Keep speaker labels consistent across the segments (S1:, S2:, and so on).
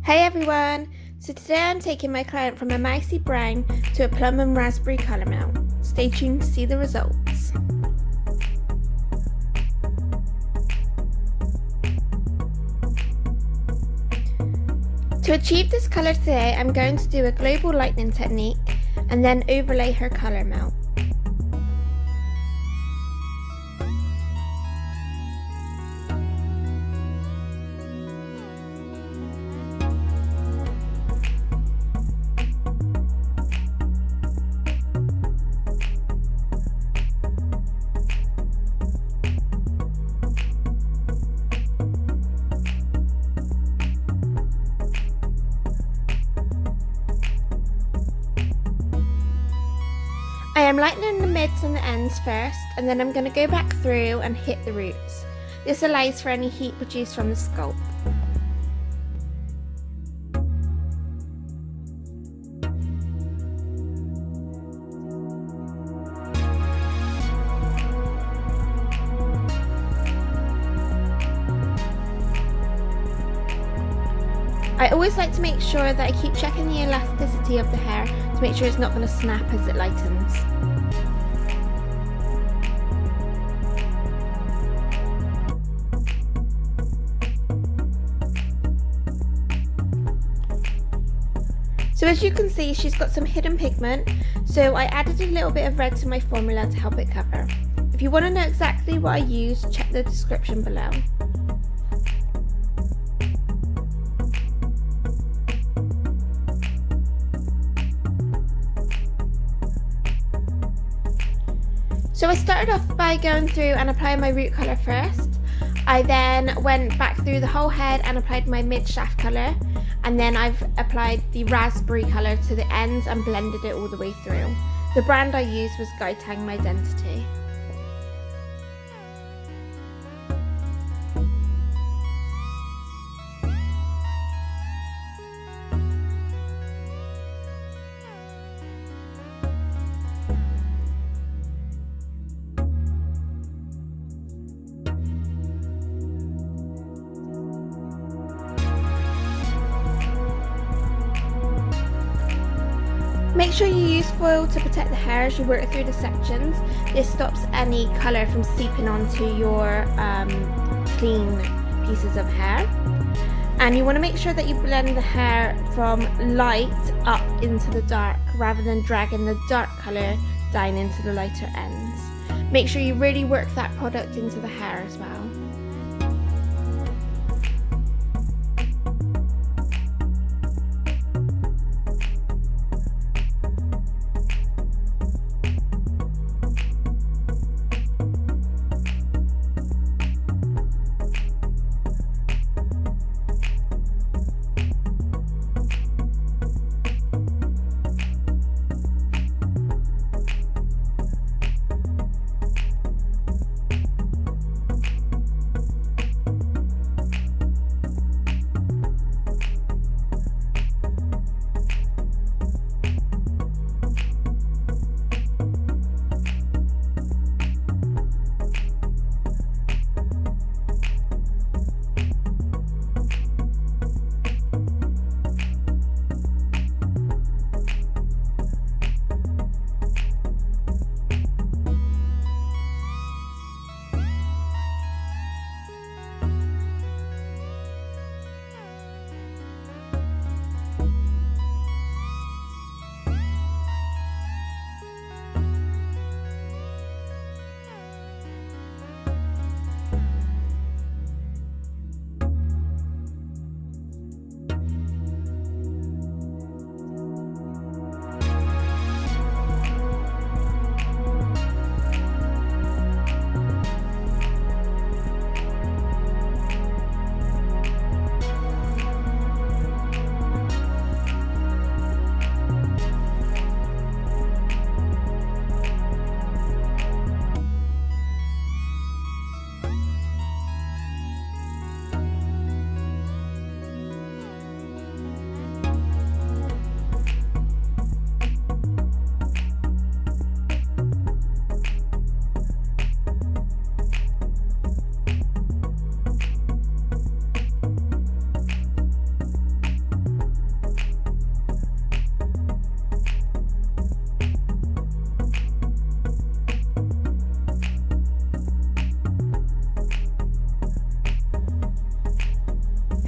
S1: Hey everyone! So today I'm taking my client from a mousy brown to a plum and raspberry colour melt. Stay tuned to see the results. To achieve this colour today, I'm going to do a global lightning technique and then overlay her colour melt. I am lightening the mids and the ends first, and then I'm going to go back through and hit the roots. This allows for any heat produced from the sculpt. I always like to make sure that I keep checking the elasticity of the hair to make sure it's not going to snap as it lightens. So as you can see, she's got some hidden pigment, so I added a little bit of red to my formula to help it cover. If you want to know exactly what I used, check the description below. So I started off by going through and applying my root colour first. I then went back through the whole head and applied my mid shaft colour, and then I've applied the raspberry colour to the ends and blended it all the way through. The brand I used was Magenta. Make sure you use foil to protect the hair as you work through the sections. This stops any colour from seeping onto your clean pieces of hair. And you want to make sure that you blend the hair from light up into the dark rather than dragging the dark colour down into the lighter ends. Make sure you really work that product into the hair as well.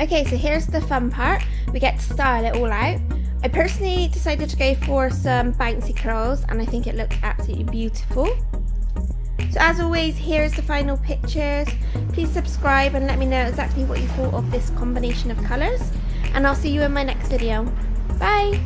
S1: Okay, so here's the fun part. We get to style it all out. I personally decided to go for some bouncy curls and I think it looks absolutely beautiful. So as always, here's the final pictures. Please subscribe and let me know exactly what you thought of this combination of colours. And I'll see you in my next video. Bye!